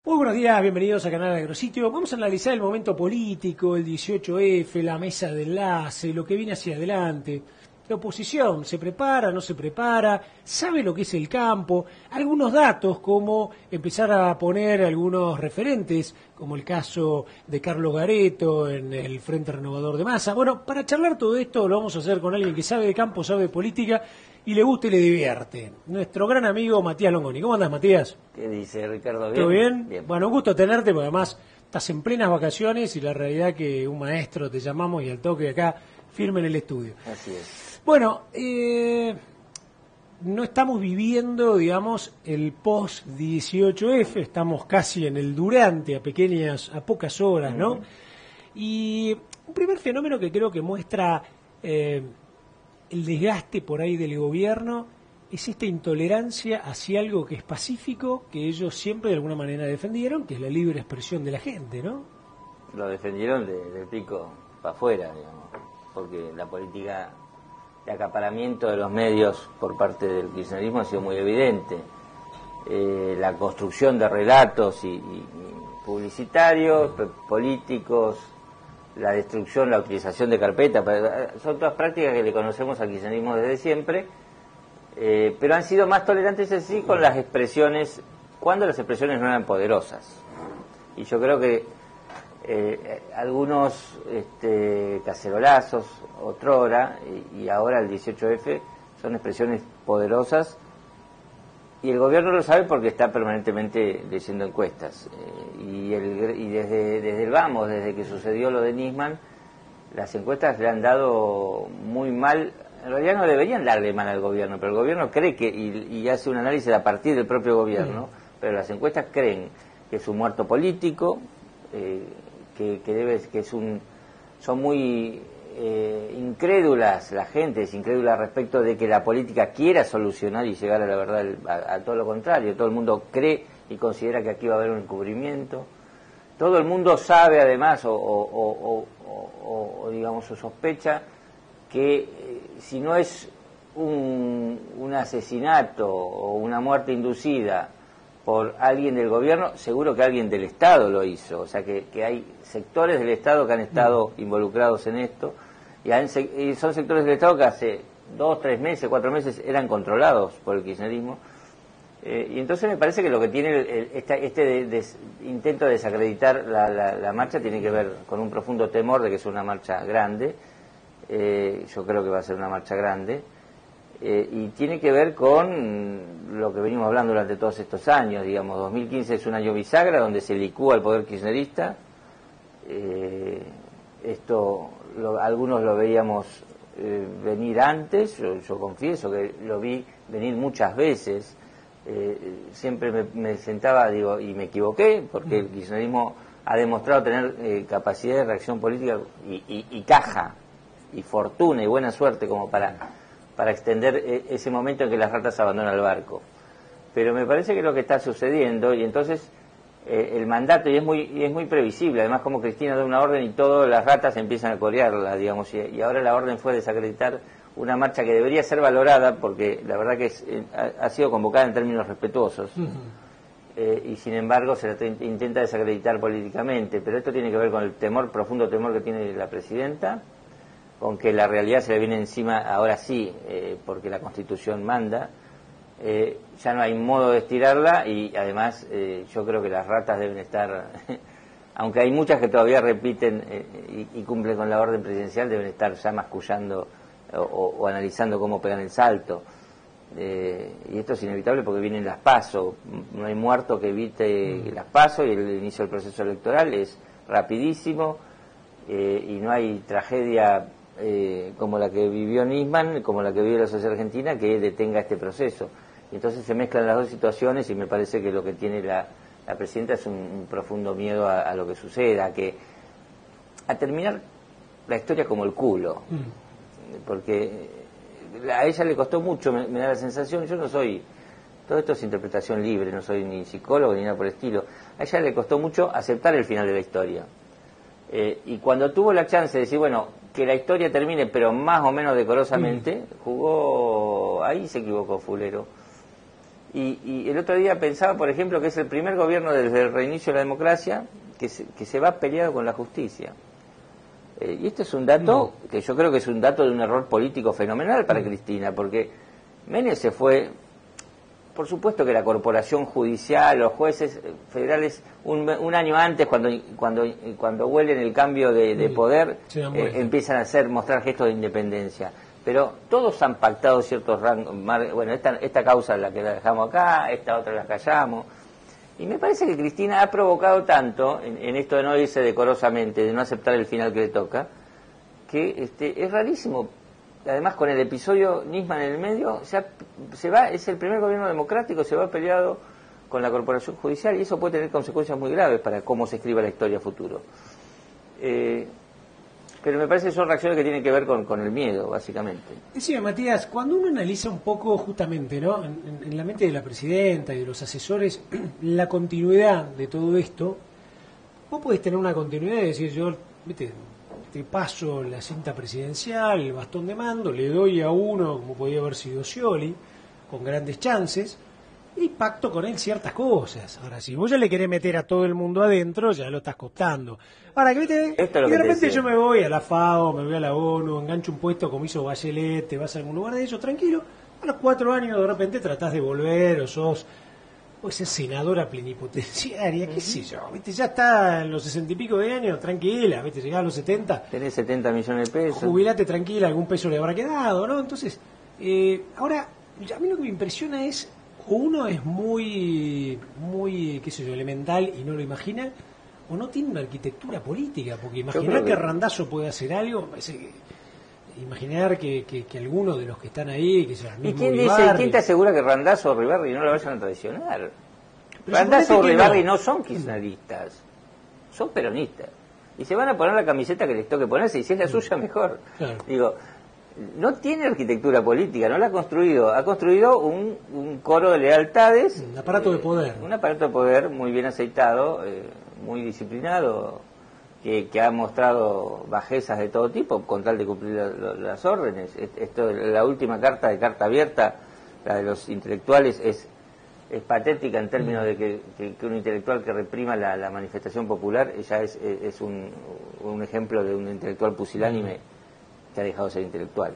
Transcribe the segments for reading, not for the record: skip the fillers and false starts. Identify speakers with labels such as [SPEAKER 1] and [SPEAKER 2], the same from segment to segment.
[SPEAKER 1] Muy buenos días, bienvenidos a Canal Agrositio. Vamos a analizar el momento político, el 18F, la mesa de enlace, lo que viene hacia adelante. La oposición se prepara, no se prepara, sabe lo que es el campo, algunos datos como empezar a poner algunos referentes, como el caso de Carlos Gareto en el Frente Renovador de Massa. Bueno, para charlar todo esto lo vamos a hacer con alguien que sabe de campo, sabe de política y le gusta y le divierte. Nuestro gran amigo Matías Longoni. ¿Cómo andas, Matías?
[SPEAKER 2] ¿Qué dice Ricardo? ¿Bien?
[SPEAKER 1] ¿Todo bien?
[SPEAKER 2] Bien.
[SPEAKER 1] Bueno, un gusto tenerte porque además estás en plenas vacaciones y la realidad que un maestro te llamamos y al toque acá firme en el estudio.
[SPEAKER 2] Así es.
[SPEAKER 1] Bueno, no estamos viviendo, digamos, el post-18F, estamos casi en el durante, a pocas horas, ¿no? Y un primer fenómeno que creo que muestra el desgaste por ahí del gobierno es esta intolerancia hacia algo que es pacífico, que ellos siempre de alguna manera defendieron, que es la libre expresión de la gente, ¿no?
[SPEAKER 2] Lo defendieron del pico para afuera, digamos, porque la política de acaparamiento de los medios por parte del kirchnerismo ha sido muy evidente. La construcción de relatos y publicitarios, políticos, la destrucción, la utilización de carpetas, son todas prácticas que le conocemos al kirchnerismo desde siempre, pero han sido más tolerantes así con las expresiones, cuando las expresiones no eran poderosas. Y yo creo que algunos cacerolazos, otrora, y ahora el 18F, son expresiones poderosas, y el gobierno lo sabe porque está permanentemente leyendo encuestas. Y desde el vamos, desde que sucedió lo de Nisman, las encuestas le han dado muy mal. En realidad no deberían darle mal al gobierno, pero el gobierno cree que, y hace un análisis a partir del propio gobierno, pero las encuestas creen que es un muerto político, son muy incrédulas, la gente es incrédula respecto de que la política quiera solucionar y llegar a la verdad, a todo lo contrario. Todo el mundo cree y considera que aquí va a haber un encubrimiento. Todo el mundo sabe además o digamos o sospecha que si no es un asesinato o una muerte inducida por alguien del gobierno, seguro que alguien del Estado lo hizo. O sea que hay sectores del Estado que han estado involucrados en esto, y son sectores del Estado que hace 2, 3 meses, 4 meses eran controlados por el kirchnerismo. Y entonces me parece que lo que tiene este intento de desacreditar la marcha tiene que ver con un profundo temor de que es una marcha grande. Yo creo que va a ser una marcha grande. Y tiene que ver con lo que venimos hablando durante todos estos años, digamos. 2015 es un año bisagra donde se licúa el poder kirchnerista. Algunos lo veíamos venir antes, yo confieso que lo vi venir muchas veces. Siempre me sentaba, y me equivoqué, porque el kirchnerismo ha demostrado tener capacidad de reacción política y caja, y fortuna y buena suerte como para extender ese momento en que las ratas abandonan el barco. Pero me parece que es lo que está sucediendo, y entonces el mandato, y es muy previsible, además como Cristina da una orden y todas las ratas empiezan a corearla, digamos, y ahora la orden fue desacreditar una marcha que debería ser valorada, porque la verdad que ha sido convocada en términos respetuosos, y sin embargo se la intenta desacreditar políticamente. Pero esto tiene que ver con el profundo temor que tiene la presidenta, con que la realidad se le viene encima ahora sí, porque la Constitución manda. Ya no hay modo de estirarla, y además yo creo que las ratas deben estar, aunque hay muchas que todavía repiten y cumplen con la orden presidencial, deben estar ya mascullando o analizando cómo pegan el salto. Y esto es inevitable porque vienen las PASO, no hay muerto que evite las PASO, y el inicio del proceso electoral es rapidísimo, y no hay tragedia como la que vivió Nisman, como la que vive la sociedad argentina, que detenga este proceso. Y entonces se mezclan las dos situaciones, y me parece que lo que tiene la presidenta es un profundo miedo a lo que suceda, a terminar la historia como el culo, porque a ella le costó mucho, me da la sensación. Yo no soy, todo esto es interpretación libre, no soy ni psicólogo ni nada por el estilo, a ella le costó mucho aceptar el final de la historia. Y cuando tuvo la chance de decir, bueno, que la historia termine, pero más o menos decorosamente, jugó, ahí se equivocó Fulero. Y el otro día pensaba, por ejemplo, que es el primer gobierno desde el reinicio de la democracia que se va peleado con la justicia. Y este es un dato que yo creo que es un dato de un error político fenomenal para Cristina, porque Menem se fue, por supuesto que la corporación judicial, los jueces federales, un año antes, cuando huelen el cambio de poder, empiezan a mostrar gestos de independencia. Pero todos han pactado ciertos rangos, bueno, esta causa la que la dejamos acá, esta otra la callamos. Y me parece que Cristina ha provocado tanto en esto de no irse decorosamente, de no aceptar el final que le toca, que es rarísimo. Además, con el episodio Nisman en el medio, es el primer gobierno democrático, se va peleado con la corporación judicial, y eso puede tener consecuencias muy graves para cómo se escriba la historia a futuro. Pero me parece que son reacciones que tienen que ver con el miedo, básicamente.
[SPEAKER 1] Decía Matías, cuando uno analiza un poco justamente, ¿no?, en la mente de la presidenta y de los asesores, la continuidad de todo esto, vos podés tener una continuidad y decir, yo, viste, te paso la cinta presidencial, el bastón de mando, le doy a uno, como podía haber sido Scioli, con grandes chances, y pacto con él ciertas cosas. Ahora, si vos ya le querés meter a todo el mundo adentro, ya lo estás costando. Ahora, que viste, y de repente yo me voy a la FAO, me voy a la ONU, engancho un puesto como hizo Bachelet, te vas a algún lugar de ellos, tranquilo, a los 4 años de repente tratás de volver, o sos senadora plenipotenciaria, qué sé yo, viste, ya está en los 60 y pico de años, tranquila, viste, llegás a los 70.
[SPEAKER 2] Tenés 70 millones de pesos.
[SPEAKER 1] Jubilate tranquila, algún peso le habrá quedado, ¿no? Entonces, ahora, a mí lo que me impresiona es, uno es muy, qué sé yo, elemental y no lo imagina, o no tiene una arquitectura política, porque imaginar que Randazzo puede hacer algo, parece que imaginar que alguno de los que están ahí, que sea el mismo
[SPEAKER 2] ¿Quién te asegura que Randazzo o Ribarri no lo vayan a traicionar? Randazzo o Ribarri no son kirchneristas, son peronistas, y se van a poner la camiseta que les toque ponerse, y si es la suya, mejor. Claro. Digo, no tiene arquitectura política, no la ha construido. Ha construido un coro de lealtades.
[SPEAKER 1] Un aparato de poder.
[SPEAKER 2] Un aparato de poder muy bien aceitado, muy disciplinado, que ha mostrado bajezas de todo tipo con tal de cumplir las órdenes. La última carta abierta, la de los intelectuales, es patética en términos de que un intelectual que reprima la manifestación popular ya es un ejemplo de un intelectual pusilánime que ha dejado de ser intelectual.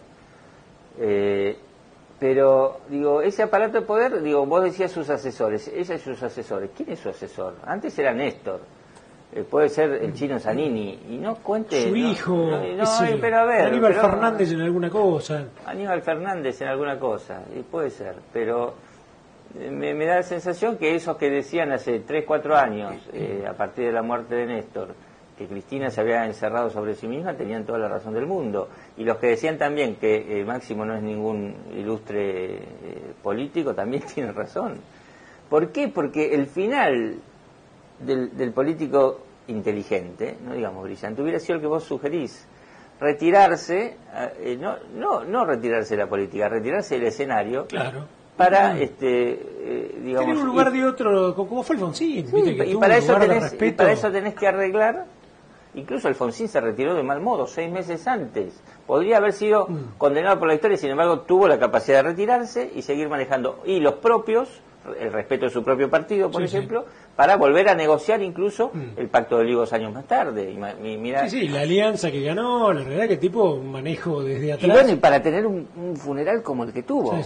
[SPEAKER 2] Pero, digo, ese aparato de poder, digo, vos decías sus asesores, ella y sus asesores. ¿Quién es su asesor? Antes era Néstor, puede ser el chino Zanini, y no cuente...
[SPEAKER 1] Su hijo,
[SPEAKER 2] pero a ver...
[SPEAKER 1] Aníbal Fernández en alguna cosa.
[SPEAKER 2] Aníbal Fernández en alguna cosa, y puede ser, pero me da la sensación que esos que decían hace 3, 4 años, a partir de la muerte de Néstor, que Cristina se había encerrado sobre sí misma, tenían toda la razón del mundo. Y los que decían también que Máximo no es ningún ilustre político, también tienen razón. ¿Por qué? Porque el final del político inteligente, no digamos brillante, hubiera sido el que vos sugerís. Retirarse, no retirarse de la política, retirarse del escenario.
[SPEAKER 1] Claro.
[SPEAKER 2] Para,
[SPEAKER 1] digamos, tener un lugar de otro, como fue Alfonsín.
[SPEAKER 2] Sí, y para eso tenés que arreglar. Incluso Alfonsín se retiró de mal modo 6 meses antes. Podría haber sido condenado por la historia, sin embargo tuvo la capacidad de retirarse y seguir manejando hilos propios, el respeto de su propio partido, por ejemplo, para volver a negociar incluso el Pacto de Olivos años más tarde. Mirá,
[SPEAKER 1] la alianza que ganó, la realidad que tipo manejo desde atrás.
[SPEAKER 2] Y bueno, y para tener un funeral como el que tuvo.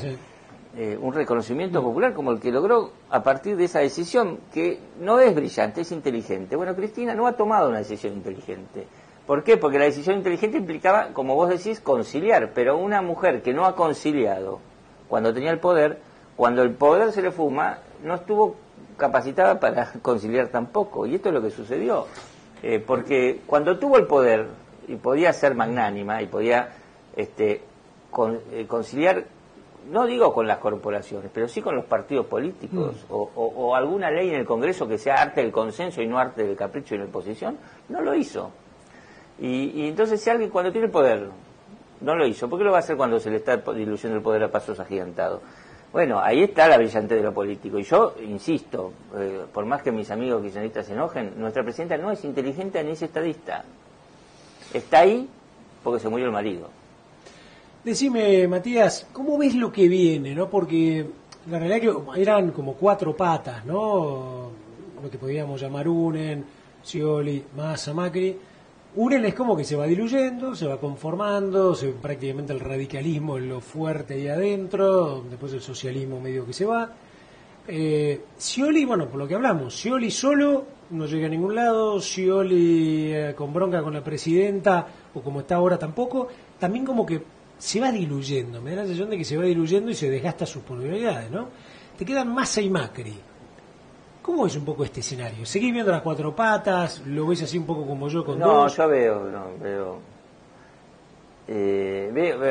[SPEAKER 2] Un reconocimiento popular como el que logró a partir de esa decisión, que no es brillante, es inteligente. Bueno, Cristina no ha tomado una decisión inteligente. ¿Por qué? Porque la decisión inteligente implicaba, como vos decís, conciliar, pero una mujer que no ha conciliado cuando tenía el poder, cuando el poder se le fuma, no estuvo capacitada para conciliar tampoco, y esto es lo que sucedió. Porque cuando tuvo el poder, y podía ser magnánima, y podía conciliar, no digo con las corporaciones, pero sí con los partidos políticos, o alguna ley en el Congreso que sea arte del consenso y no arte del capricho y la imposición, no lo hizo. Y entonces si alguien cuando tiene el poder no lo hizo, ¿por qué lo va a hacer cuando se le está diluyendo el poder a pasos agigantados? Bueno, ahí está la brillantez de lo político. Y yo insisto, por más que mis amigos kirchneristas se enojen, nuestra presidenta no es inteligente ni es estadista. Está ahí porque se murió el marido.
[SPEAKER 1] Decime, Matías, ¿cómo ves lo que viene, no? Porque La realidad es que eran como cuatro patas, ¿no? Lo que podríamos llamar Unen, Scioli, Massa, Macri. Unen es como que se va diluyendo, se va conformando, prácticamente el radicalismo es lo fuerte ahí adentro, después el socialismo medio que se va. Scioli, bueno, por lo que hablamos, Scioli solo no llega a ningún lado, Scioli con bronca con la presidenta, o como está ahora tampoco, también como que se va diluyendo, me da la sensación de que se va diluyendo y se desgasta sus posibilidades, ¿no? Te quedan Massa y Macri. ¿Cómo es un poco este escenario? ¿Seguís viendo las cuatro patas? ¿Lo ves así un poco como yo con dos?
[SPEAKER 2] No, yo veo,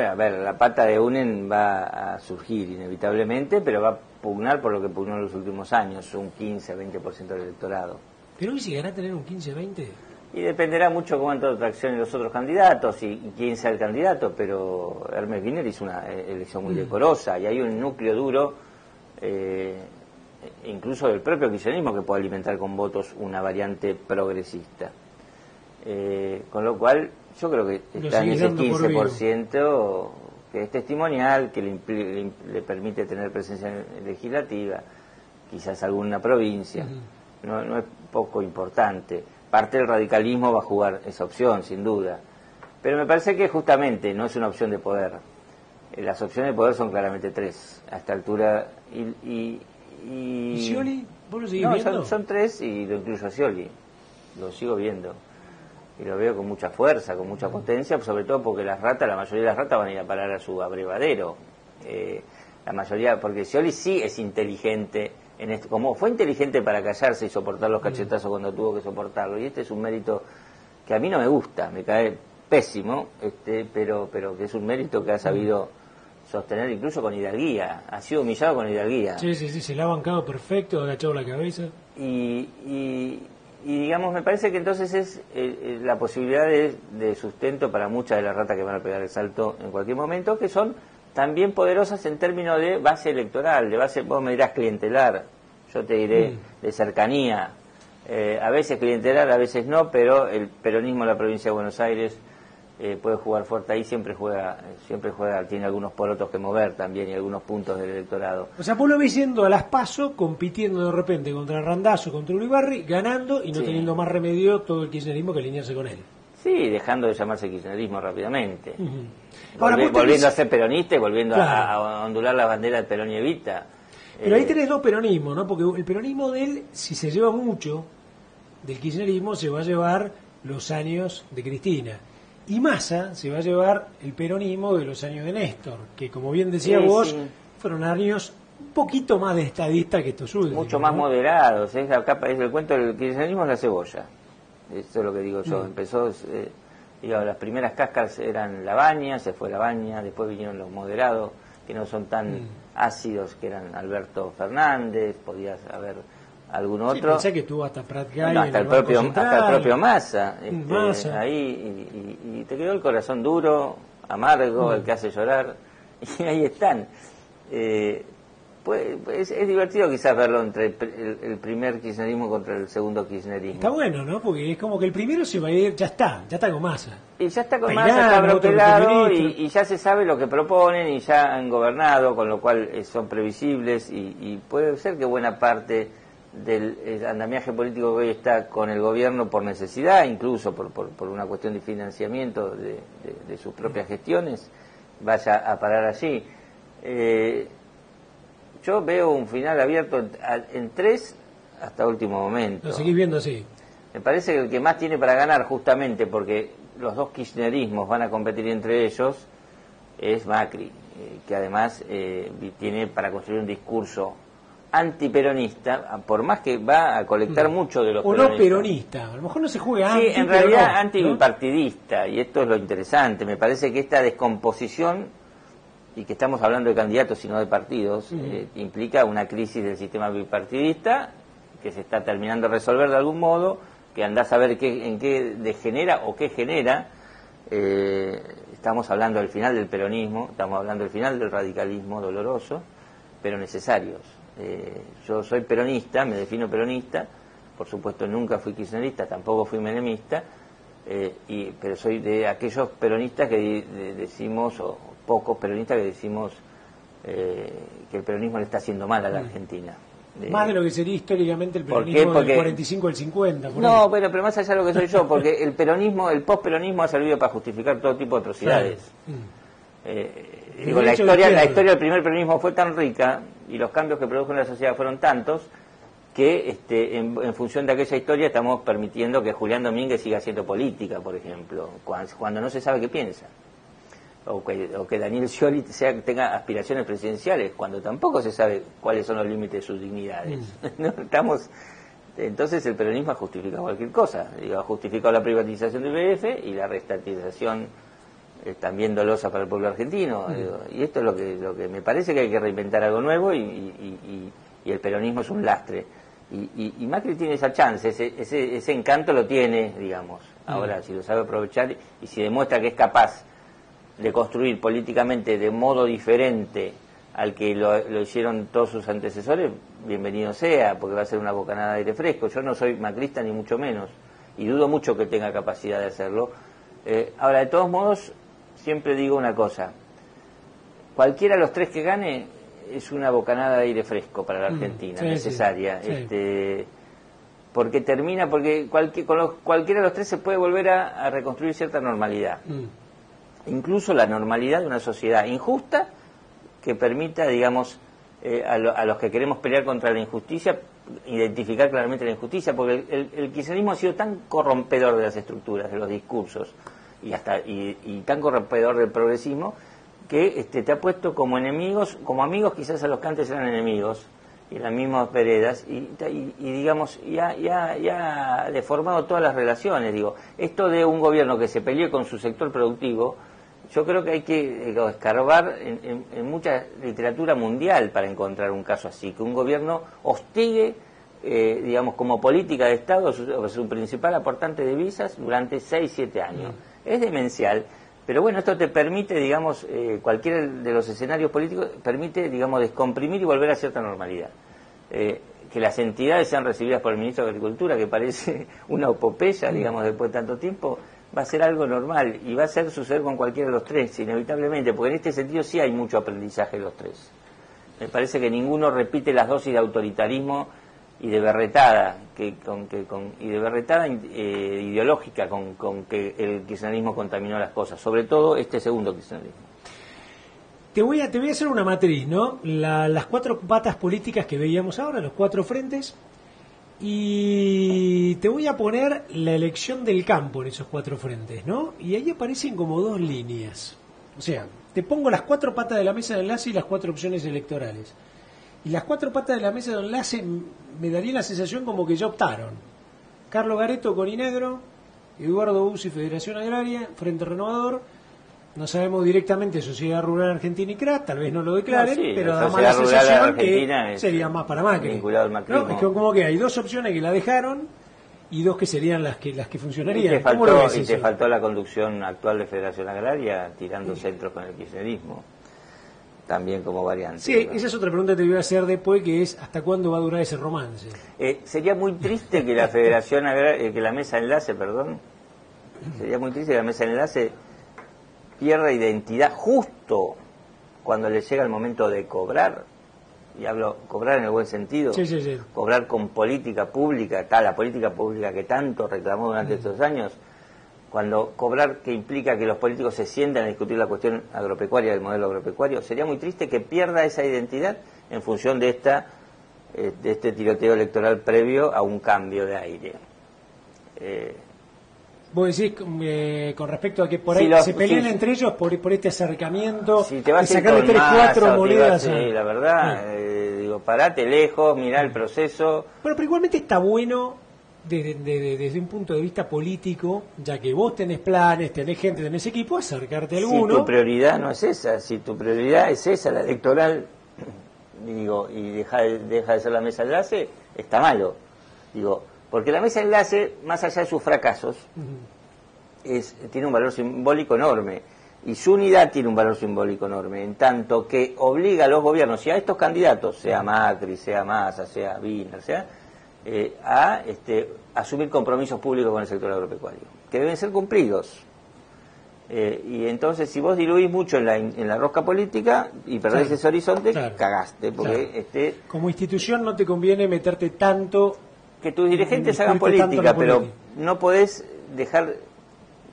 [SPEAKER 2] a ver, la pata de UNEN va a surgir inevitablemente, pero va a pugnar por lo que pugnó en los últimos años, un 15-20% del electorado.
[SPEAKER 1] ¿Pero hoy llegará a tener un 15-20?
[SPEAKER 2] Y dependerá mucho cuánto traccionen los otros candidatos y quién sea el candidato, pero Hermes Wiener hizo una elección muy decorosa y hay un núcleo duro, incluso del propio kirchnerismo, que puede alimentar con votos una variante progresista. Con lo cual, yo creo que está en ese 15% que es testimonial, que le permite tener presencia legislativa, quizás alguna provincia, no es poco importante. Parte del radicalismo va a jugar esa opción, sin duda. Pero me parece que justamente no es una opción de poder. Las opciones de poder son claramente tres, a esta altura. ¿Y
[SPEAKER 1] Scioli? ¿Vos lo seguís viendo?
[SPEAKER 2] Son tres y lo incluyo a Scioli. Lo sigo viendo. Y lo veo con mucha fuerza, con mucha potencia, sobre todo porque la mayoría de las ratas van a ir a parar a su abrevadero. La mayoría, porque Scioli sí es inteligente, como fue inteligente para callarse y soportar los cachetazos cuando tuvo que soportarlo, y este es un mérito que a mí no me gusta, me cae pésimo, pero que es un mérito que ha sabido sostener incluso con hidalguía, ha sido humillado con hidalguía.
[SPEAKER 1] Sí, se le ha bancado perfecto, ha agachado la cabeza.
[SPEAKER 2] Y digamos, me parece que entonces es la posibilidad de sustento para muchas de las ratas que van a pegar el salto en cualquier momento, que son también poderosas en términos de base electoral, de base, vos me dirás clientelar, yo te diré de cercanía, a veces clientelar, a veces no, pero el peronismo de la provincia de Buenos Aires puede jugar fuerte ahí, siempre juega, tiene algunos porotos que mover también y algunos puntos del electorado.
[SPEAKER 1] O sea, vos lo ves yendo a las PASO, compitiendo de repente contra Randazzo, contra Ulibarri, ganando y no teniendo más remedio todo el kirchnerismo que alinearse con él.
[SPEAKER 2] Sí, dejando de llamarse kirchnerismo rápidamente. Volviendo a ser peronista y volviendo a ondular la bandera de Perón y Evita.
[SPEAKER 1] Pero ahí tenés dos peronismos, ¿no? Porque el peronismo de él, si se lleva mucho del kirchnerismo, se va a llevar los años de Cristina. Y Massa se va a llevar el peronismo de los años de Néstor, que como bien decía vos, fueron años un poquito más de estadista que estos últimos.
[SPEAKER 2] Mucho más moderados. Es el cuento del kirchnerismo es la cebolla. Eso es lo que digo yo. Empezó, las primeras cáscaras eran Labaña, se fue Labaña, después vinieron los moderados, que no son tan ácidos, que eran Alberto Fernández, podías haber algún otro.
[SPEAKER 1] Pensé que tuvo hasta Prat Gay,
[SPEAKER 2] hasta el propio Massa, ahí, y te quedó el corazón duro, amargo, el que hace llorar, y ahí están. Pues es divertido quizás verlo entre el primer kirchnerismo contra el segundo kirchnerismo.
[SPEAKER 1] Está bueno, ¿no? Porque es como que el primero se va a ir, ya está con Massa.
[SPEAKER 2] Y ya está con Massa, está broquelado y ya se sabe lo que proponen y ya han gobernado, con lo cual son previsibles y puede ser que buena parte del andamiaje político que hoy está con el gobierno por necesidad, incluso por una cuestión de financiamiento de sus propias gestiones, vaya a parar allí. Yo veo un final abierto en tres hasta último momento.
[SPEAKER 1] Lo seguís viendo así.
[SPEAKER 2] Me parece que el que más tiene para ganar, justamente porque los dos kirchnerismos van a competir entre ellos, es Macri, que además tiene para construir un discurso antiperonista, por más que va a colectar mucho de los peronistas. O no
[SPEAKER 1] peronista, a lo mejor no se juega anti.
[SPEAKER 2] Sí, en realidad antipartidista, y esto es lo interesante. Me parece que esta descomposición, y que estamos hablando de candidatos y no de partidos, implica una crisis del sistema bipartidista que se está terminando de resolver de algún modo, que andás a ver en qué degenera o qué genera. Estamos hablando del final del peronismo, estamos hablando del final del radicalismo doloroso, pero necesarios. Yo soy peronista, me defino peronista, por supuesto nunca fui kirchnerista, tampoco fui menemista, pero soy de aquellos peronistas que decimos, o pocos peronistas que decimos que el peronismo le está haciendo mal a la Argentina.
[SPEAKER 1] Más de lo que sería históricamente el
[SPEAKER 2] ¿Por
[SPEAKER 1] peronismo
[SPEAKER 2] qué? Porque,
[SPEAKER 1] del 45 al 50.
[SPEAKER 2] No, bueno, pero más allá de lo que soy yo, porque el peronismo, el posperonismo ha servido para justificar todo tipo de atrocidades. Claro. Digo, la historia del primer peronismo fue tan rica y los cambios que produjo en la sociedad fueron tantos que en función de aquella historia estamos permitiendo que Julián Domínguez siga haciendo política, por ejemplo, cuando no se sabe qué piensa. O que Daniel Scioli tenga aspiraciones presidenciales, cuando tampoco se sabe cuáles son los límites de sus dignidades. ¿No? Entonces el peronismo ha justificado cualquier cosa. Ha justificado la privatización del IPF y la reestatización también dolosa para el pueblo argentino. Y esto es lo que me parece que hay que reinventar algo nuevo y el peronismo es un lastre. Y Macri tiene esa chance, ese encanto lo tiene, digamos. Ahora, si lo sabe aprovechar y si demuestra que es capaz de construir políticamente de modo diferente al que lo hicieron todos sus antecesores, bienvenido sea, porque va a ser una bocanada de aire fresco. Yo no soy macrista ni mucho menos, y dudo mucho que tenga capacidad de hacerlo. Ahora, de todos modos, siempre digo una cosa: cualquiera de los tres que gane es una bocanada de aire fresco para la Argentina, necesaria. Sí. Porque con cualquiera de los tres se puede volver a reconstruir cierta normalidad. Incluso la normalidad de una sociedad injusta que permita, digamos, a los que queremos pelear contra la injusticia, identificar claramente la injusticia, porque el kirchnerismo ha sido tan corrompedor de las estructuras, de los discursos, y tan corrompedor del progresismo, que te ha puesto como enemigos, como amigos quizás a los que antes eran enemigos, y en las mismas veredas, y digamos, ya ha deformado todas las relaciones. Digo, esto de un gobierno que se peleó con su sector productivo, yo creo que hay que escarbar en mucha literatura mundial para encontrar un caso así, que un gobierno hostigue, digamos, como política de Estado, su principal aportante de divisas durante 6-7 años. Es demencial, pero bueno, esto te permite, digamos, cualquiera de los escenarios políticos, permite, digamos, descomprimir y volver a cierta normalidad. Que las entidades sean recibidas por el ministro de Agricultura, que parece una epopeya, digamos, después de tanto tiempo, va a ser algo normal y va a suceder con cualquiera de los tres, inevitablemente, porque en este sentido sí hay mucho aprendizaje de los tres. Me parece que ninguno repite las dosis de autoritarismo y de berretada, ideológica con que el kirchnerismo contaminó las cosas, sobre todo este segundo kirchnerismo.
[SPEAKER 1] Te voy a hacer una matriz, ¿no? Las cuatro patas políticas que veíamos ahora, los cuatro frentes. Y te voy a poner la elección del campo en esos cuatro frentes, ¿no? Y ahí aparecen como dos líneas. O sea, te pongo las cuatro patas de la mesa de enlace y las cuatro opciones electorales. Y las cuatro patas de la mesa de enlace me daría la sensación como que ya optaron. Carlos Gareto con Inegro, Eduardo Bussi, Federación Agraria, Frente Renovador. No sabemos directamente Sociedad Rural Argentina y CRA, tal vez no lo declaren, sí, pero da más la sensación que sería más para Macri.
[SPEAKER 2] Vinculado al macrismo.
[SPEAKER 1] ¿No? Es como que hay dos opciones que la dejaron y dos que serían las que funcionarían.
[SPEAKER 2] Y te faltó la conducción actual de Federación Agraria tirando centros con el kirchnerismo, también como variante.
[SPEAKER 1] Sí, ¿no? Esa es otra pregunta que te voy a hacer después, que es ¿hasta cuándo va a durar ese romance?
[SPEAKER 2] Sería muy triste que la Federación Agraria, que la mesa de enlace, sería muy triste que la mesa de enlace pierda identidad justo cuando le llega el momento de cobrar, y hablo cobrar en el buen sentido,
[SPEAKER 1] sí.
[SPEAKER 2] Cobrar con política pública, la política pública que tanto reclamó durante estos años, cuando cobrar que implica que los políticos se sientan a discutir la cuestión agropecuaria, del modelo agropecuario, sería muy triste que pierda esa identidad en función de este tiroteo electoral previo a un cambio de aire.
[SPEAKER 1] Vos decís con respecto a que por ahí se peleen entre ellos por este acercamiento,
[SPEAKER 2] si te vas
[SPEAKER 1] de sacarle 3-4 monedas.
[SPEAKER 2] Sí, la verdad, digo, parate lejos, mirá el proceso.
[SPEAKER 1] Bueno, pero igualmente está bueno desde un punto de vista político, ya que vos tenés planes, tenés gente, tenés equipo, acercarte a alguno.
[SPEAKER 2] Si tu prioridad no es esa, si tu prioridad es esa, la electoral, digo, y deja de ser la mesa de enlace, está malo. Digo, porque la mesa de enlace, más allá de sus fracasos, tiene un valor simbólico enorme. Y su unidad tiene un valor simbólico enorme, en tanto que obliga a los gobiernos y a estos candidatos, sea Macri, sea Massa, sea Wiener, a asumir compromisos públicos con el sector agropecuario, que deben ser cumplidos. Y entonces, si vos diluís mucho en la rosca política y perdés
[SPEAKER 1] Claro,
[SPEAKER 2] ese horizonte,
[SPEAKER 1] claro,
[SPEAKER 2] cagaste, porque
[SPEAKER 1] claro. Como institución no te conviene meterte tanto...
[SPEAKER 2] que tus dirigentes hagan
[SPEAKER 1] inscribirte tanto en
[SPEAKER 2] política,
[SPEAKER 1] la
[SPEAKER 2] pero
[SPEAKER 1] política.
[SPEAKER 2] no podés dejar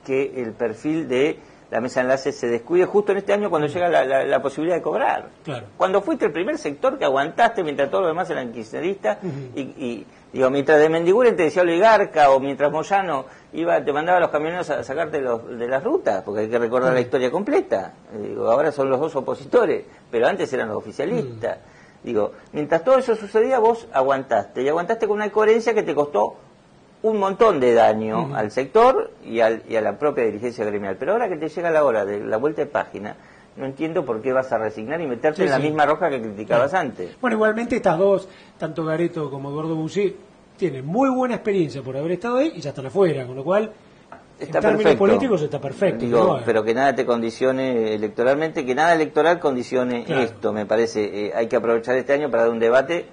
[SPEAKER 2] que el perfil de la mesa de enlace se descuide justo en este año cuando llega la posibilidad de cobrar.
[SPEAKER 1] Claro.
[SPEAKER 2] Cuando fuiste el primer sector que aguantaste mientras todo lo demás eran kirchneristas,
[SPEAKER 1] Uh-huh.
[SPEAKER 2] y digo, mientras de Mendiguren te decía oligarca, o mientras Moyano te mandaba a los camioneros a sacarte de las rutas, porque hay que recordar la historia completa. Digo, ahora son los dos opositores, pero antes eran los oficialistas. Digo, mientras todo eso sucedía, vos aguantaste, y aguantaste con una coherencia que te costó un montón de daño al sector y a la propia dirigencia gremial. Pero ahora que te llega la hora de la vuelta de página, no entiendo por qué vas a resignar y meterte en la misma roja que criticabas antes.
[SPEAKER 1] Bueno, igualmente estas dos, tanto Gareto como Eduardo Bussi, tienen muy buena experiencia por haber estado ahí y ya están afuera, con lo cual,
[SPEAKER 2] Está
[SPEAKER 1] en términos
[SPEAKER 2] perfecto.
[SPEAKER 1] políticos está perfecto.
[SPEAKER 2] Digo, pero que nada te condicione electoralmente, que nada electoral condicione esto, me parece. Hay que aprovechar este año para dar un debate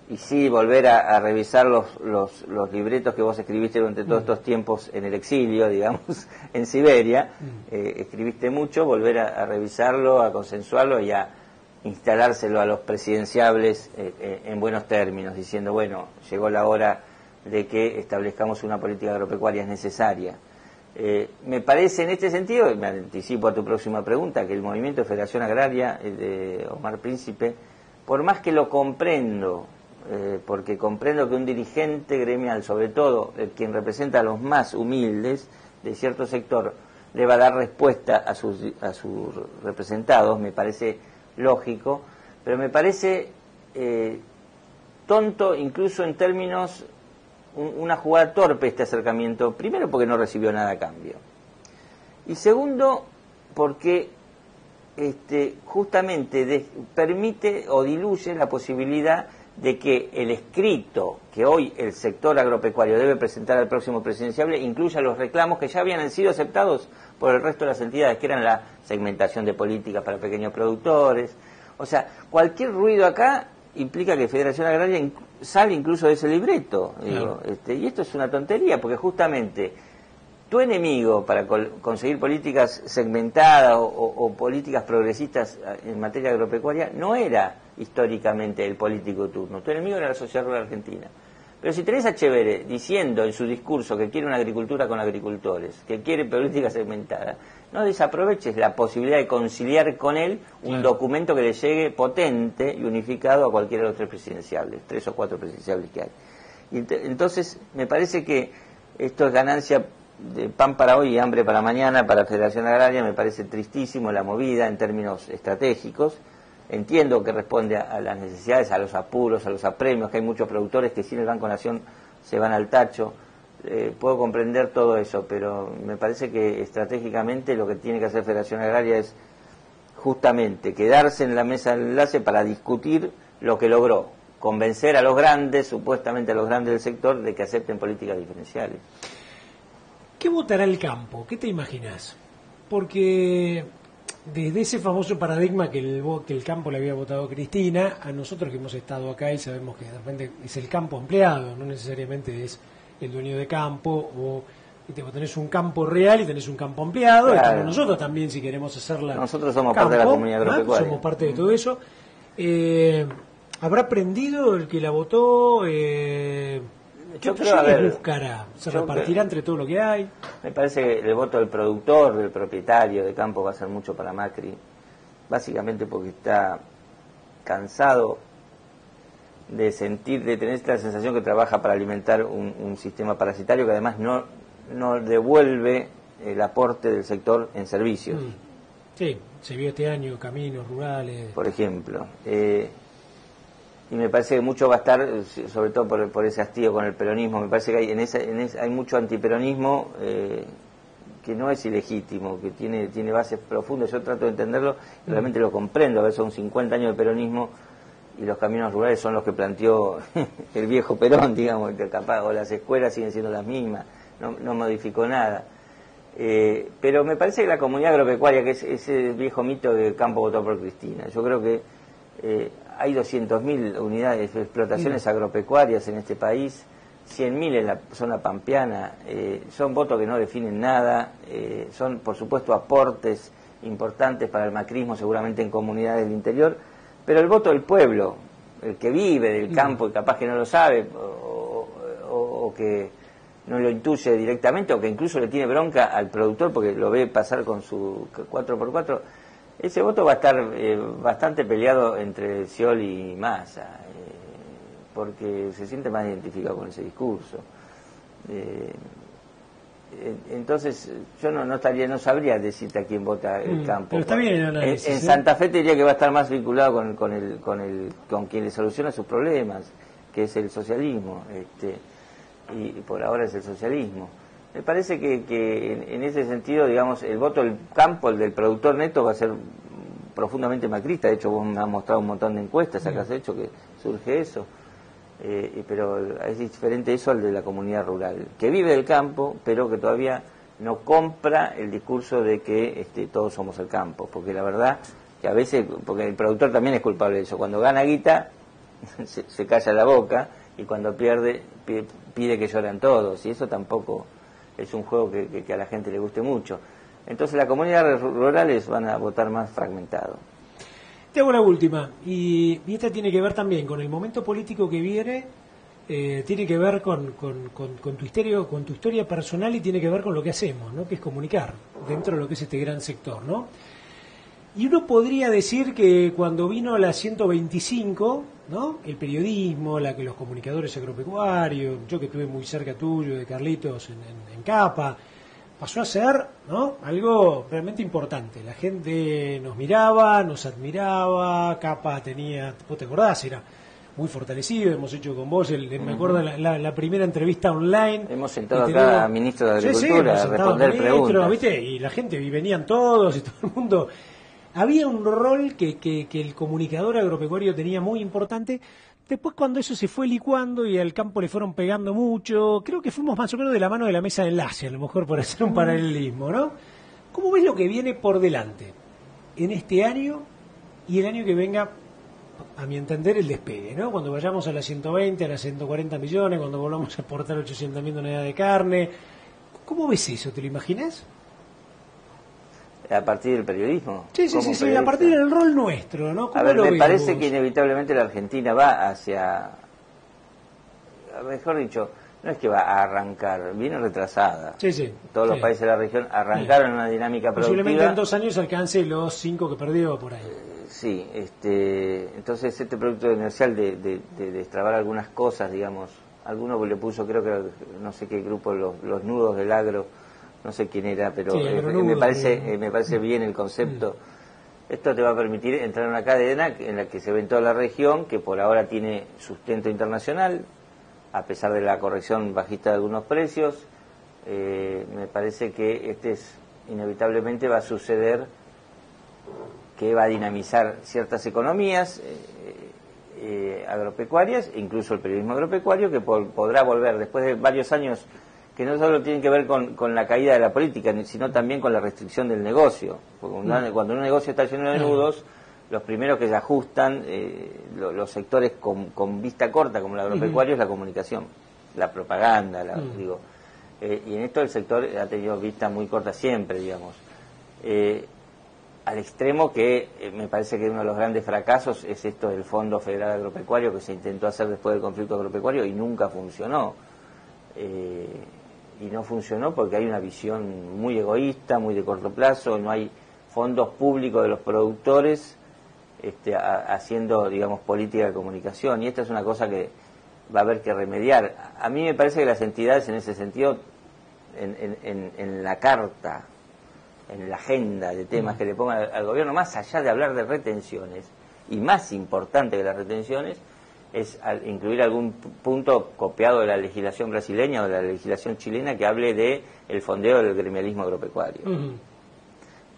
[SPEAKER 2] y sí volver a revisar los libretos que vos escribiste durante todos estos tiempos en el exilio, digamos, en Siberia. Escribiste mucho, volver a revisarlo, a consensuarlo y a instalárselo a los presidenciables en buenos términos, diciendo, bueno, llegó la hora de que establezcamos una política agropecuaria, es necesaria. Me parece en este sentido, me anticipo a tu próxima pregunta, que el movimiento de Federación Agraria de Omar Príncipe, por más que lo comprendo, porque comprendo que un dirigente gremial, sobre todo quien representa a los más humildes de cierto sector, le va a dar respuesta a sus representados, me parece lógico, pero me parece tonto incluso en términos, una jugada torpe este acercamiento, primero porque no recibió nada a cambio, y segundo porque justamente permite o diluye la posibilidad de que el escrito que hoy el sector agropecuario debe presentar al próximo presidenciable incluya los reclamos que ya habían sido aceptados por el resto de las entidades, que eran la segmentación de políticas para pequeños productores. O sea, cualquier ruido acá implica que Federación Agraria sale incluso de ese libreto. Digo, y esto es una tontería, porque justamente tu enemigo para conseguir políticas segmentadas o políticas progresistas en materia agropecuaria no era históricamente el político de turno. Tu enemigo era la sociedad rural argentina. Pero si tenés a Chevere diciendo en su discurso que quiere una agricultura con agricultores, que quiere políticas segmentadas, no desaproveches la posibilidad de conciliar con él un documento que le llegue potente y unificado a cualquiera de los tres presidenciables, 3 o 4 presidenciables que hay. Y entonces me parece que esto es ganancia de pan para hoy y hambre para mañana para la Federación Agraria. Me parece tristísimo la movida en términos estratégicos. Entiendo que responde a las necesidades, a los apuros, a los apremios, que hay muchos productores que sin el Banco Nación se van al tacho. Puedo comprender todo eso, pero me parece que estratégicamente lo que tiene que hacer Federación Agraria es justamente quedarse en la mesa de enlace para discutir lo que logró, convencer a los grandes, supuestamente a los grandes del sector, de que acepten políticas diferenciales.
[SPEAKER 1] ¿Qué votará el campo? ¿Qué te imaginas? Porque desde ese famoso paradigma que el campo le había votado a Cristina, a nosotros que hemos estado acá y sabemos que de repente es el campo empleado, no necesariamente es el dueño de campo, o vos tenés un campo real y tenés un campo empleado,
[SPEAKER 2] Claro.
[SPEAKER 1] Estamos nosotros también si queremos hacerla.
[SPEAKER 2] Nosotros somos parte de la comunidad agropecuaria.
[SPEAKER 1] Somos parte de todo eso. ¿Habrá aprendido el que la votó? ¿Qué opciones buscará? ¿Se repartirá entre todo lo que hay?
[SPEAKER 2] Me parece que el voto del productor, del propietario de campo va a ser mucho para Macri, básicamente porque está cansado de tener esta sensación que trabaja para alimentar un sistema parasitario que además no devuelve el aporte del sector en servicios.
[SPEAKER 1] Sí, se vio este año caminos rurales.
[SPEAKER 2] Por ejemplo. Y me parece que mucho va a estar, sobre todo por ese hastío con el peronismo. Me parece que hay mucho antiperonismo que no es ilegítimo, que tiene bases profundas. Yo trato de entenderlo y realmente lo comprendo. A veces son 50 años de peronismo y los caminos rurales son los que planteó el viejo Perón, digamos, que capaz, o las escuelas siguen siendo las mismas, no modificó nada. Pero me parece que la comunidad agropecuaria, que es ese viejo mito de campo votó por Cristina, yo creo que hay 200.000 unidades de explotaciones agropecuarias en este país, 100.000 en la zona pampeana, son votos que no definen nada, son por supuesto aportes importantes para el macrismo seguramente en comunidades del interior, pero el voto del pueblo, el que vive del campo y capaz que no lo sabe o que no lo intuye directamente o que incluso le tiene bronca al productor porque lo ve pasar con su 4x4, ese voto va a estar bastante peleado entre Sciol y Massa, porque se siente más identificado con ese discurso. Entonces yo no sabría decirte a quién vota el campo.
[SPEAKER 1] Pero está bien el análisis,
[SPEAKER 2] en Santa Fe te diría que va a estar más vinculado con quien le soluciona sus problemas, que es el socialismo, y por ahora es el socialismo. Me parece que en ese sentido, digamos, el voto del campo, el del productor neto, va a ser profundamente macrista. De hecho, vos me has mostrado un montón de encuestas acá has hecho que surge eso. Pero es diferente eso al de la comunidad rural, que vive del campo, pero que todavía no compra el discurso de que todos somos el campo, porque la verdad que a veces, porque el productor también es culpable de eso, cuando gana guita se calla la boca y cuando pierde pide que lloran todos, y eso tampoco es un juego que a la gente le guste mucho. Entonces las comunidades rurales van a votar más fragmentado.
[SPEAKER 1] Te hago la última, y esta tiene que ver también con el momento político que viene, tiene que ver con tu historia personal y tiene que ver con lo que hacemos, ¿no? Que es comunicar dentro de lo que es este gran sector, ¿no? Y uno podría decir que cuando vino la 125, ¿no? El periodismo, los comunicadores agropecuarios, yo que estuve muy cerca tuyo, de Carlitos en Capa, pasó a ser, ¿no? Algo realmente importante. La gente nos miraba, nos admiraba, Capa tenía, vos te acordás, era muy fortalecido, hemos hecho con vos, me acuerdo la primera entrevista online.
[SPEAKER 2] Hemos sentado acá a ministro de Agricultura a responder preguntas.
[SPEAKER 1] ¿Viste? Y la gente, y venían todos y todo el mundo. Había un rol que el comunicador agropecuario tenía muy importante. Después cuando eso se fue licuando y al campo le fueron pegando mucho, creo que fuimos más o menos de la mano de la mesa de enlace, a lo mejor por hacer un paralelismo, ¿no? ¿Cómo ves lo que viene por delante en este año y el año que venga, a mi entender, el despegue, ¿no? Cuando vayamos a las 120, a las 140 millones, cuando volvamos a exportar 800.000 unidades de carne. ¿Cómo ves eso? ¿Te lo imaginas?
[SPEAKER 2] A partir del periodismo.
[SPEAKER 1] Sí, a partir del rol nuestro, ¿no?
[SPEAKER 2] A ver, me parece que inevitablemente la Argentina va hacia, mejor dicho, no es que va a arrancar, viene retrasada. Todos los países de la región arrancaron una dinámica productiva.
[SPEAKER 1] Posiblemente en 2 años alcance los 5 que perdió por ahí.
[SPEAKER 2] Sí, entonces este producto comercial de destrabar algunas cosas, digamos, alguno le puso, creo que no sé qué grupo, los nudos del agro, no sé quién era, pero me parece bien el concepto. Esto te va a permitir entrar en una cadena en la que se ve en toda la región, que por ahora tiene sustento internacional, a pesar de la corrección bajista de algunos precios. Me parece que inevitablemente va a suceder, que va a dinamizar ciertas economías agropecuarias, incluso el periodismo agropecuario, que podrá volver después de varios años que no solo tienen que ver con la caída de la política, sino también con la restricción del negocio. Porque cuando un negocio está lleno de nudos, los primeros que se ajustan, los sectores con vista corta, como el agropecuario, es la comunicación, la propaganda, y en esto el sector ha tenido vista muy corta siempre, digamos. Al extremo que me parece que uno de los grandes fracasos es esto del Fondo Federal Agropecuario, que se intentó hacer después del conflicto agropecuario y nunca funcionó. Y no funcionó porque hay una visión muy egoísta, muy de corto plazo, no hay fondos públicos de los productores haciendo, digamos, política de comunicación, y esta es una cosa que va a haber que remediar. A mí me parece que las entidades en ese sentido, en la carta, en la agenda de temas que le pongan al gobierno, más allá de hablar de retenciones, y más importante que las retenciones, es incluir algún punto copiado de la legislación brasileña o de la legislación chilena que hable de el fondeo del gremialismo agropecuario.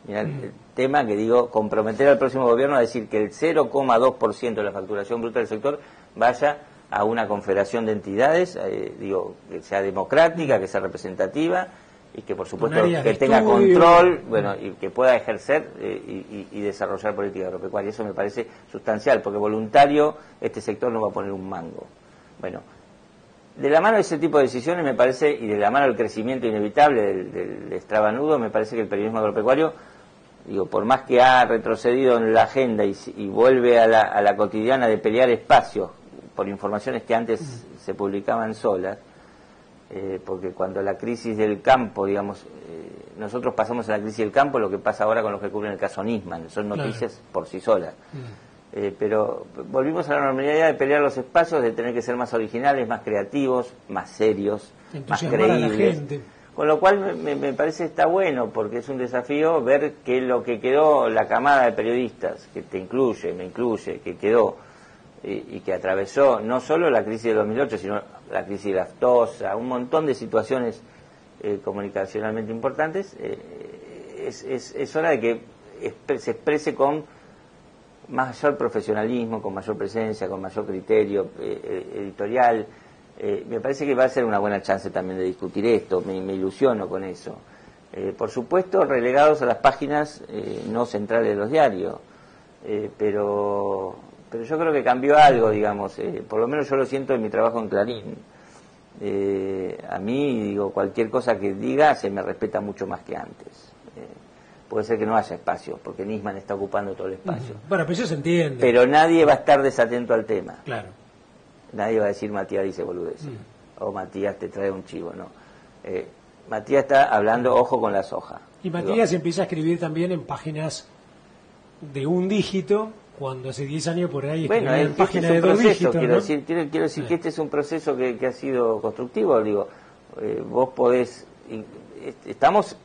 [SPEAKER 2] Mirá, el tema que digo, comprometer al próximo gobierno a decir que el 0,2% de la facturación bruta del sector vaya a una confederación de entidades, que sea democrática, que sea representativa, y que por supuesto que tenga control, y que pueda ejercer y desarrollar política agropecuaria. Eso me parece sustancial, porque voluntario este sector no va a poner un mango. Bueno, de la mano de ese tipo de decisiones me parece, y de la mano del crecimiento inevitable del extravanudo, me parece que el periodismo agropecuario, digo, por más que ha retrocedido en la agenda y vuelve a la cotidiana de pelear espacios por informaciones que antes se publicaban solas, porque cuando la crisis del campo, digamos, nosotros pasamos a la crisis del campo, lo que pasa ahora con los que cubren el caso Nisman, son noticias por sí solas. Pero volvimos a la normalidad de pelear los espacios, de tener que ser más originales, más creativos, más serios, más creíbles. Con lo cual me parece está bueno, porque es un desafío ver que lo que quedó, la camada de periodistas, que te incluye, me incluye, que quedó y que atravesó no solo la crisis de 2008, sino la crisis de la aftosa, un montón de situaciones comunicacionalmente importantes, es hora de que se exprese con mayor profesionalismo, con mayor presencia, con mayor criterio editorial. Me parece que va a ser una buena chance también de discutir esto, me ilusiono con eso. Por supuesto, relegados a las páginas no centrales de los diarios, pero yo creo que cambió algo, digamos, por lo menos yo lo siento en mi trabajo en Clarín. A mí, digo, cualquier cosa que diga se me respeta mucho más que antes. Puede ser que no haya espacio, porque Nisman está ocupando todo el espacio.
[SPEAKER 1] Bueno, pero eso se entiende.
[SPEAKER 2] Pero nadie va a estar desatento al tema.
[SPEAKER 1] Claro.
[SPEAKER 2] Nadie va a decir Matías dice boludeces, o Matías te trae un chivo, no. Matías está hablando ojo con la soja.
[SPEAKER 1] Y Matías empieza a escribir también en páginas de un dígito, cuando hace 10 años por ahí escribía en páginas de 2 dígitos.
[SPEAKER 2] Quiero
[SPEAKER 1] ¿no?
[SPEAKER 2] decir que este es un proceso que ha sido constructivo. Digo, vos podés... Estamos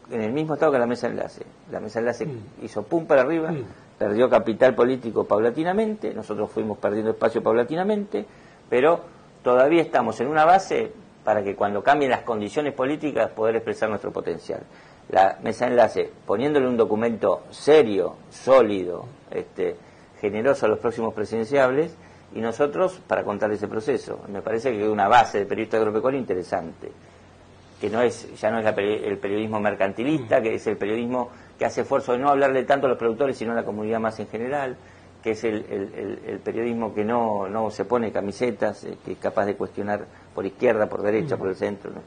[SPEAKER 2] en el mismo estado que la mesa enlace. La mesa enlace hizo pum para arriba, perdió capital político paulatinamente, nosotros fuimos perdiendo espacio paulatinamente, pero todavía estamos en una base para que cuando cambien las condiciones políticas poder expresar nuestro potencial. La mesa enlace, poniéndole un documento serio, sólido, generoso a los próximos presidenciables, y nosotros para contar ese proceso. Me parece que es una base de periodista agropecuario interesante, que ya no es el periodismo mercantilista, que es el periodismo que hace esfuerzo de no hablarle tanto a los productores, sino a la comunidad más en general, que es el periodismo que no se pone camisetas, que es capaz de cuestionar por izquierda, por derecha, por el centro, ¿no?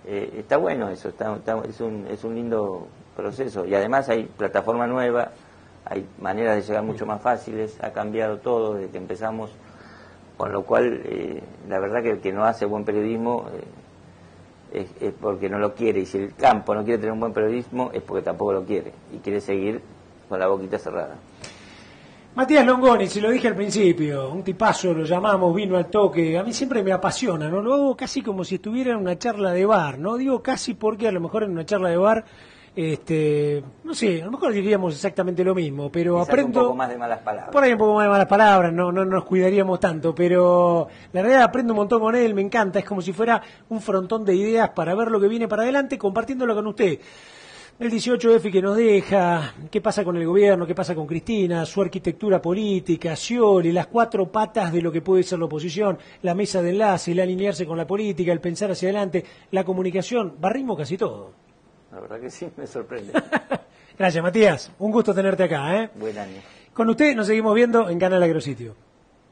[SPEAKER 2] Está bueno eso, es un lindo proceso, y además hay plataforma nueva, hay maneras de llegar mucho más fáciles, ha cambiado todo desde que empezamos, con lo cual la verdad que el que no hace buen periodismo es porque no lo quiere, y si el campo no quiere tener un buen periodismo es porque tampoco lo quiere y quiere seguir con la boquita cerrada.
[SPEAKER 1] Matías Longoni, se lo dije al principio, un tipazo, lo llamamos, vino al toque, a mí siempre me apasiona, ¿no? Lo hago casi como si estuviera en una charla de bar, ¿no? Digo casi porque a lo mejor en una charla de bar, no sé, a lo mejor diríamos exactamente lo mismo, pero
[SPEAKER 2] quizás
[SPEAKER 1] aprendo...
[SPEAKER 2] un poco más de malas palabras.
[SPEAKER 1] Por ahí un poco más de malas palabras, no nos cuidaríamos tanto, pero la realidad aprendo un montón con él, me encanta, es como si fuera un frontón de ideas para ver lo que viene para adelante, compartiéndolo con usted. El 18F que nos deja, qué pasa con el gobierno, qué pasa con Cristina, su arquitectura política, Scioli, las 4 patas de lo que puede ser la oposición, la mesa de enlace, el alinearse con la política, el pensar hacia adelante, la comunicación, barrimos casi todo.
[SPEAKER 2] La verdad que sí, me sorprende.
[SPEAKER 1] Gracias, Matías, un gusto tenerte acá, ¿eh?
[SPEAKER 2] Buen año.
[SPEAKER 1] Con usted nos seguimos viendo en Canal Agrositio.